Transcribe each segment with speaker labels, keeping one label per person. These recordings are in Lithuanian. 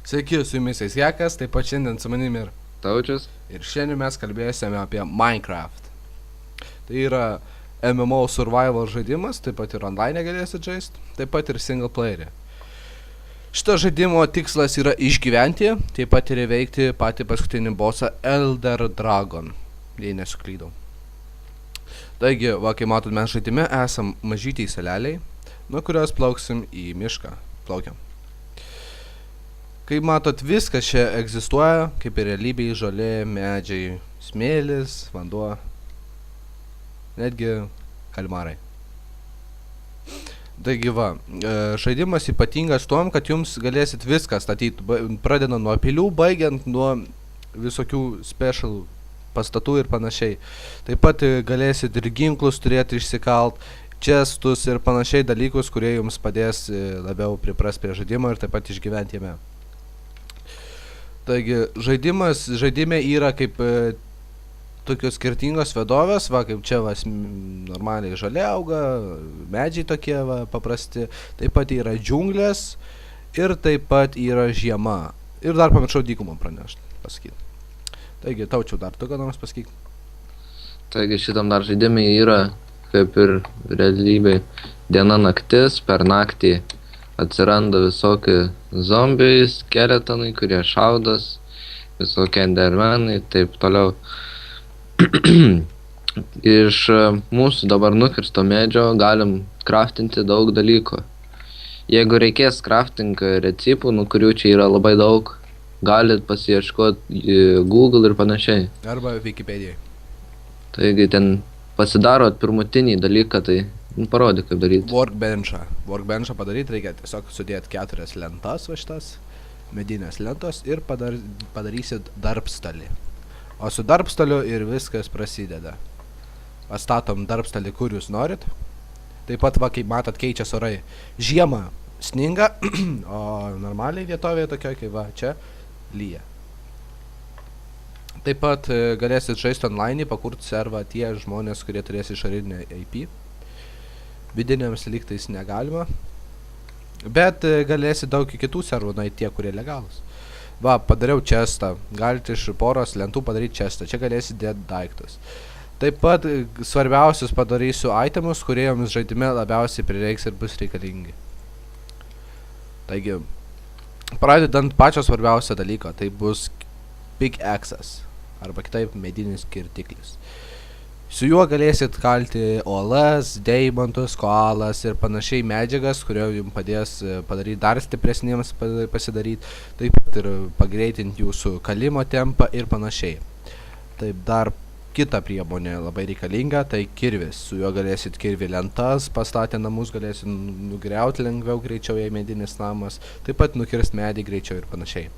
Speaker 1: Sveiki, su jumis Eisjakas, taip pat šiandien su manimi ir...
Speaker 2: Taučius.
Speaker 1: Ir šiandien mes kalbėsime apie Minecraft. Tai yra MMO survival žaidimas, taip pat ir online galėsit žaisti, taip pat ir single playerį. Šito žaidimo tikslas yra išgyventi, taip pat ir įveikti patį paskutinį bossą Elder Dragon, jei nesuklydau. Taigi, kai matot, mes žaidime esam mažytiai saleliai, nuo kurios plauksim į mišką. Plaukiam. Kaip matot, viskas čia egzistuoja, kaip ir realybėje, žolė, medžiai, smėlis, vanduo, netgi kalmarai. Taigi žaidimas ypatingas tuom, kad jums galėsit viską statyti, pradedant nuo pilių, baigiant nuo visokių special pastatų ir panašiai. Taip pat galėsit ir ginklus turėti išsikalt, chestus ir panašiai dalykus, kurie jums padės labiau priprast prie žaidimo ir taip pat išgyventi jame. Taigi, žaidime yra kaip tokios skirtingos vedovės, kaip čia normaliai žolė auga, medžiai tokie paprasti, taip pat yra džiunglės ir taip pat yra žiema. Ir dar pamiršau dykumą pasakyti. Taigi, Taučiau, dar tu ką nors pasakyti?
Speaker 2: Taigi šitam dar žaidimai yra, kaip ir realybėj, diena naktis, per naktį atsiranda visokie zombiai, skeletonai, kurie šaudas, visokie endermenai, taip toliau. Iš mūsų dabar nukirsto medžio galim craftinti daug dalykų. Jeigu reikės crafting receptų, kurių čia yra labai daug, galit pasiieškoti Google ir panašiai.
Speaker 1: Arba Wikipedijai.
Speaker 2: Taigi ten pasidarot pirmutinį dalyką, tai parodyk kaip daryti.
Speaker 1: Workbenchą padaryti reikia tiesiog sudėti 4 lentas šitas, medinės lentos ir padarysit darbstalį. O su darbstaliu ir viskas prasideda. Pastatom darbstalį, kur jūs norit. Taip pat, kaip matot, keičias orai. Žiemą sninga, o normaliai vietovėje tokia, kaip čia, lyja. Taip pat galėsit žaisti online, pakurti servą tie žmonės, kurie turės išorinę IP. Vidiniams lygtais negalima. Bet galėsit daug kitų servų nueiti tie, kurie legalus. Padariau chestą. Galite iš poros lentų padaryti chestą. Čia galėsit dėti daiktus. Taip pat svarbiausius padarysiu itemus, kurie jums žaidime labiausiai prireiks ir bus reikalingi. Taigi, pradedant pačio svarbiausio dalyko, tai bus pickaxes, arba kitaip medinis kirtiklis. Su juo galėsit kalti uolas, deimantus, koalas ir panašiai medžiagas, kurio jums padės padaryti dar stipresniems pasidaryti, taip pat ir pagreitinti jūsų kalimo tempą ir panašiai. Taip, dar kita priemonė labai reikalinga, tai kirvis. Su juo galėsit kirvi lentas, pastatę namus galėsit nugriauti lengviau greičiau, jei medinis namas, taip pat nukirst medį greičiau ir panašiai.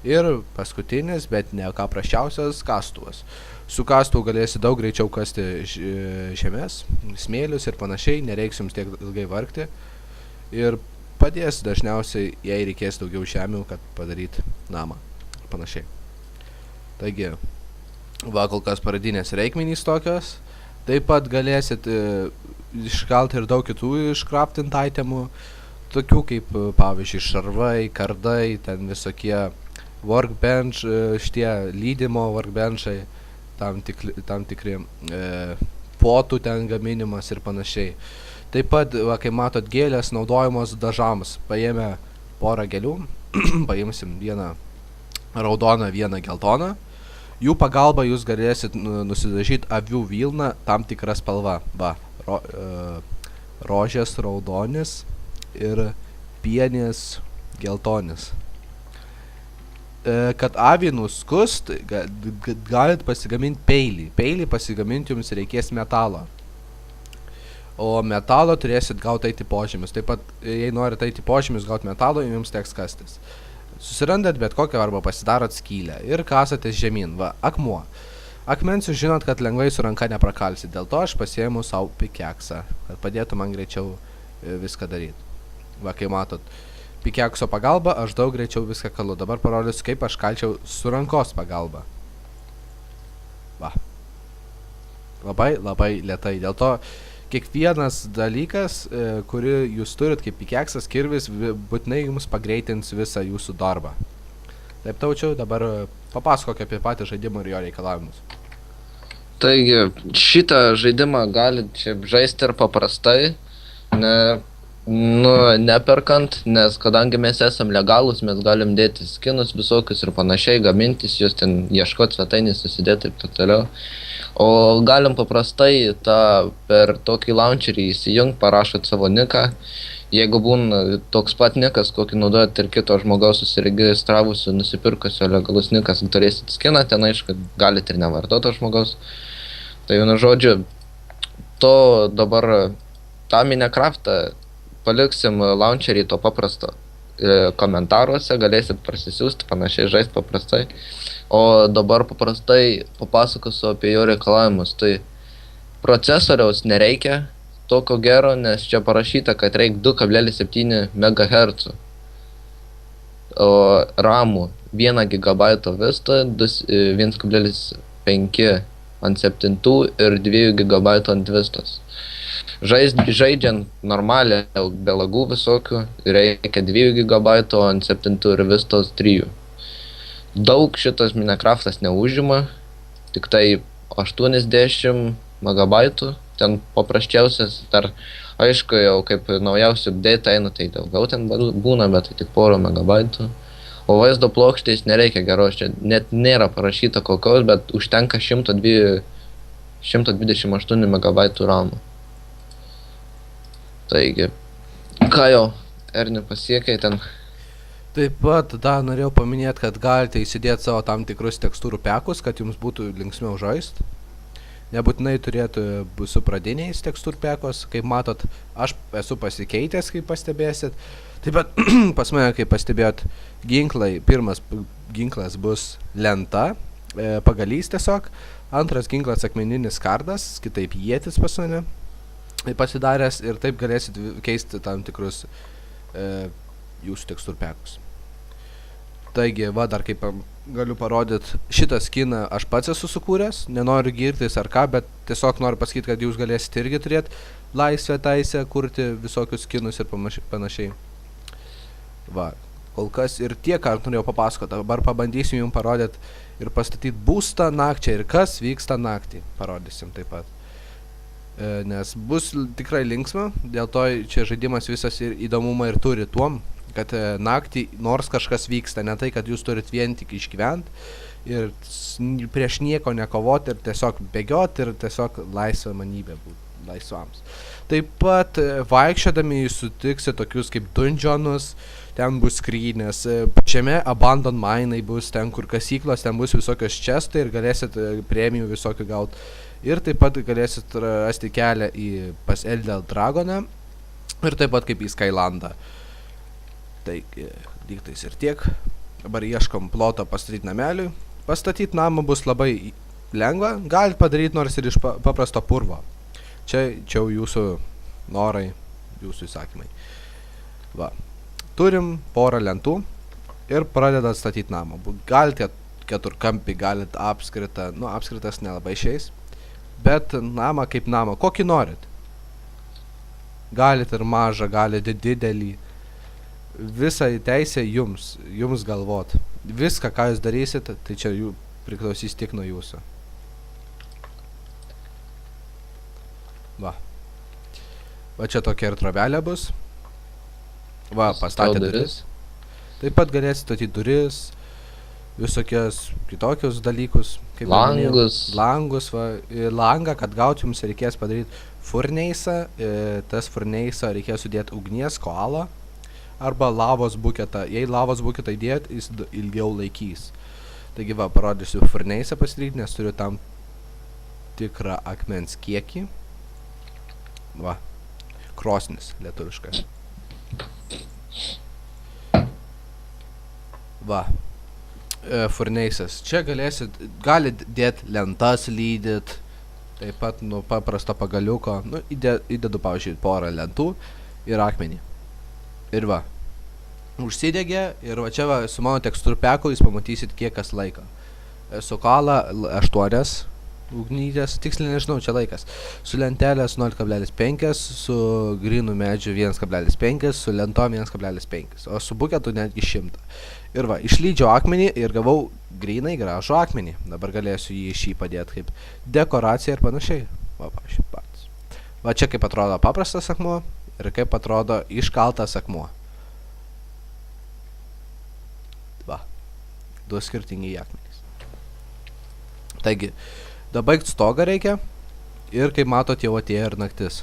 Speaker 1: Ir paskutinis, bet ne ką prasčiausias, kastuvas. Su kastuvu galėsi daug greičiau kasti žemės, smėlius ir panašiai, nereiks jums tiek ilgai vargti. Ir padės dažniausiai, jei reikės daugiau žemių, kad padaryti namą. Panašiai. Taigi, kol kas pradinės reikmenys tokios. Taip pat galėsit iškalti ir daug kitų iškraftinti itemų, tokių kaip, pavyzdžiui, šarvai, kardai, ten visokie workbench, šitie lydimo workbenchai, tam tikri potų ten gaminimas ir panašiai. Taip pat, kai matot, gėlės naudojamos dažams. Paėmę porą gėlių, paimsim vieną raudoną, vieną geltoną. Jų pagalba jūs galėsit nusidažyti avių vilną tam tikrą spalvą. Rožės raudonis ir pienės geltonis. Kad avį nuskust, galit pasigaminti peilį. Peilį pasigaminti jums reikės metalo. O metalo turėsit gauti eiti požymis. Taip pat, jei norit eiti požymis gauti metalo, jums teks kastis. Susirandat bet kokią arba pasidarot skylę ir kasatės žemyn. Akmuo. Akmens jūs žinot, kad lengvai su ranka neprakalsit. Dėl to aš pasiėmu savo pickaxą, kad padėtų man greičiau viską daryti. Kai matot, pickaxo pagalba aš daug greičiau viską kalu. Dabar parodysiu, kaip aš kalčiau su rankos pagalba. Labai lėtai. Dėl to kiekvienas dalykas, kurį jūs turit kaip pickaxas, kirvis, būtinai jums pagreitins visą jūsų darbą. Taip, Taučiau, dabar papasakok apie patį žaidimą ir jo reikalavimus.
Speaker 2: Taigi, šitą žaidimą galit šiaip žaisti ir paprastai, ne, neperkant, nes kadangi mes esam legalūs, mes galim dėti skinus visokius ir panašiai, gamintis, juos ten ieškoti svetainį, susidėti ir taip toliau. O galim paprastai per tokį launcherį įsijungt, parašot savo niką. Jeigu būna toks pat nikas, kokį naudojat ir kito žmogaus susiregistravusio, nusipirkusio legalus nikas, turėsit skiną, ten aišku, galit ir nevartot žmogaus. Tai vienu žodžiu, to dabar tą Minecraftą paliksim launcherį to paprasto komentaruose, galėsit prasisiųsti, panašiai žaisti paprastai. O dabar paprastai papasakosiu apie jo reikalavimus. Tai procesoriaus nereikia tokio gero, nes čia parašyta, kad reikia 2,7 MHz. O RAMų 1 GB Vista, 1,5 ant 7 ir 2 GB ant Vistos. Žaidžiant normalią be lagų visokių reikia 2 GB ant 7 ir Vistos 3. Daug šitas Minecraftas neužima, tik tai 80 MB. Ten paprasčiausias dar, aišku, jau kaip naujausi update eina, tai daugiau ten būna, bet tai tik porą megabaitų. O vaizdo plokštės nereikia geros, čia net nėra parašyta kokios, bet užtenka 128 MB RAM. Taigi, ką jau, Erni pasiekai ten?
Speaker 1: Taip pat dar norėjau paminėti, kad galite įsidėti savo tam tikrus tekstūrų pekus, kad jums būtų linksmiau žaisti. Nebūtinai turėtų būti su pradiniais tekstūrų pekos, kaip matot, aš esu pasikeitęs, kaip pastebėsit. Taip pat pas mane, kaip pastebėjot, ginklai, pirmas ginklas bus lenta, pagalys tiesiog, antras ginklas akmeninis kardas, kitaip ietis pas mane pasidaręs ir taip galėsit keisti tam tikrus jūsų tekstūrų pekus. Taigi, va, dar kaip galiu parodyti, šitą skiną aš pats esu sukūręs, nenoriu girtis ar ką, bet tiesiog noriu pasakyti, kad jūs galėsite irgi turėti laisvę teisę kurti visokius skinus ir panašiai. Va, kol kas ir tiek, ką norėjau papasakoti, dabar pabandysim jums parodyti ir pastatyti būstą nakčiai ir kas vyksta naktį, parodysim taip pat. Nes bus tikrai linksma, dėl to čia žaidimas visas ir įdomumą ir turi tuom, kad naktį nors kažkas vyksta, ne tai, kad jūs turit vien tik išgyventi ir prieš nieko nekovoti ir tiesiog bėgioti ir tiesiog laisvą manybę būti laisvams. Taip pat vaikščiodami sutiksit tokius kaip dungeonus, ten bus skrynės, pačiame abandon minai bus ten, kur kasyklos, ten bus visokios čestai ir galėsit premijų visokių gauti. Ir taip pat galėsit rasti kelią pas Elder Dragoną ir taip pat kaip į Skylandą. Taigi, lygtais ir tiek. Dabar ieškom ploto pastatyti nameliui. Pastatyti namą bus labai lengva. Galit padaryti nors ir iš paprasto purvo. Čia jūsų norai, jūsų įsakymai. Va. Turim porą lentų ir pradedat statyti namą. Galite keturkampį, galit apskritą. Nu, apskritas nelabai išeis. Bet namą kaip namą. Kokį norit? Galit ir mažą, galit didelį. Visai teisė jums galvot. Viską, ką jūs darysit, tai čia priklausys tik nuo jūsų. Va. Va čia tokia ir trobelė bus. Va, pastatė duris. Taip pat galėsit statyti duris, visokias kitokius dalykus. Langus, va. Langą, kad gauti jums reikės padaryti furneisą. Tas furneisą reikės sudėti ugnies koalą. Arba lavos buketą. Jei lavos buketą įdėt, jis ilgiau laikys. Taigi va, parodysiu furneisą pasidaryti, nes turiu tam tikrą akmens kiekį. Va, krosnis lietuviškai. Va, furneisas. Čia galit dėti lentas lydyt, taip pat nuo paprasto pagaliuko. Nu, įdedu, pavyzdžiui, porą lentų ir akmenį. Ir va, užsidegė ir va čia va, su mano tekstūrų peku jūs pamatysit kiek kas laiko. Su kala 8 ugnytės, tiksliai nežinau, čia laikas. Su lentelės 0,5, su grynų medžiu 1,5, su lentom 1,5, o su buketu netgi 100. Ir va, išlydžiau akmenį ir gavau grynai gražų akmenį. Dabar galėsiu jį iš jį padėti kaip dekoraciją ir panašiai. Va, pavyzdžiui, pats. Va, čia kaip atrodo paprastas akmuo ir kaip atrodo iškaltas akmuo. Va, du skirtingi akmenys. Taigi, dabaigt stogą reikia ir kaip matot jau atėjo ir naktis.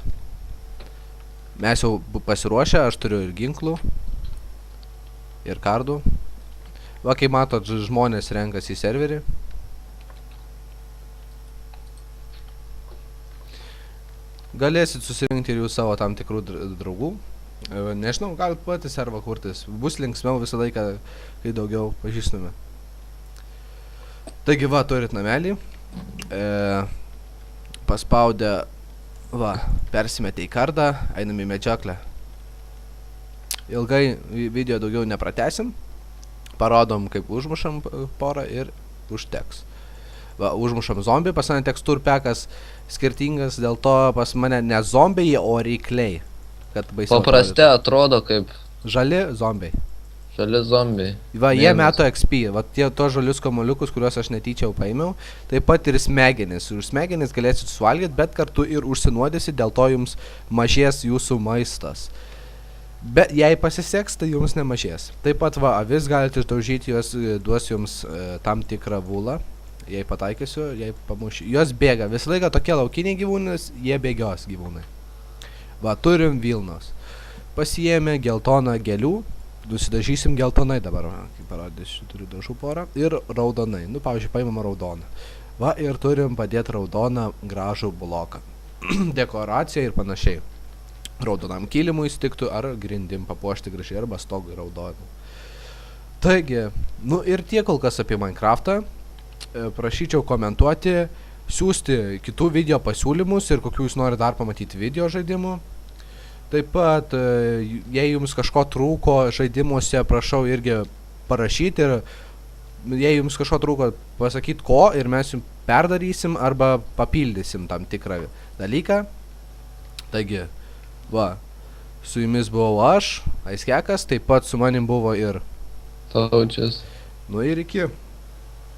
Speaker 1: Mes jau pasiruošę, aš turiu ir ginklų, ir kardų. Va, kaip matot, žmonės renkasi į serverį. Galėsit susirinkti ir jūs savo tam tikrų draugų. Nežinau, galit patys servą kurtis. Bus linksmiau visą laiką, kai daugiau pažįstame. Taigi va, turit namelį. Paspaudę, va, persimetė į kardą, einam į medžioklę. Ilgai video daugiau nepratęsim. Parodom, kaip užmušam porą ir užteks. Va, užmušam zombį, pas mane teksturpekas skirtingas, dėl to pas mane ne zombiai, o reikliai. Kad baisiau
Speaker 2: Paprastai atrodo kaip
Speaker 1: žali zombiai.
Speaker 2: žali zombiai.
Speaker 1: Va, jie meto XP, va, tie to žalius kamuoliukus, kuriuos aš netyčia jau paėmiau, taip pat ir smegenis. Ir smegenis galėsit suvalgyti, bet kartu ir užsinuodysit, dėl to jums mažės jūsų maistas. Bet jei pasiseks, tai jums nemažės. Taip pat va, avis galite išdaužyti, jos duos jums tam tikrą vulą. Jei pataikysiu, jei pamušiu. Jos bėga, visą laiką tokie laukiniai gyvūnės, jie bėgios gyvūnai. Va, turim vilnos. Pasiėmė geltoną gėlių, nusidažysim geltonai dabar, kaip parodysiu, turiu dažų porą. Ir raudonai, nu pavyzdžiui, paimam raudoną. Va, ir turim padėti raudoną gražų bloką. Dekoracija ir panašiai. Raudonam kilimui stiktų, ar grindim papuošti gražiai, arba stogui raudonų. Taigi, nu ir tiek kol kas apie Minecraftą. Prašyčiau komentuoti, siūsti kitų video pasiūlymus ir kokių jūs norite dar pamatyti video žaidimų. Taip pat, jei jums kažko trūko žaidimuose, prašau irgi parašyti ir jei jums kažko trūko, pasakyti ko ir mes jums perdarysim arba papildysim tam tikrą dalyką. Taigi, va, su jumis buvau aš, Aiskekas, taip pat su manim buvo ir
Speaker 2: Taučias.
Speaker 1: nu ir iki.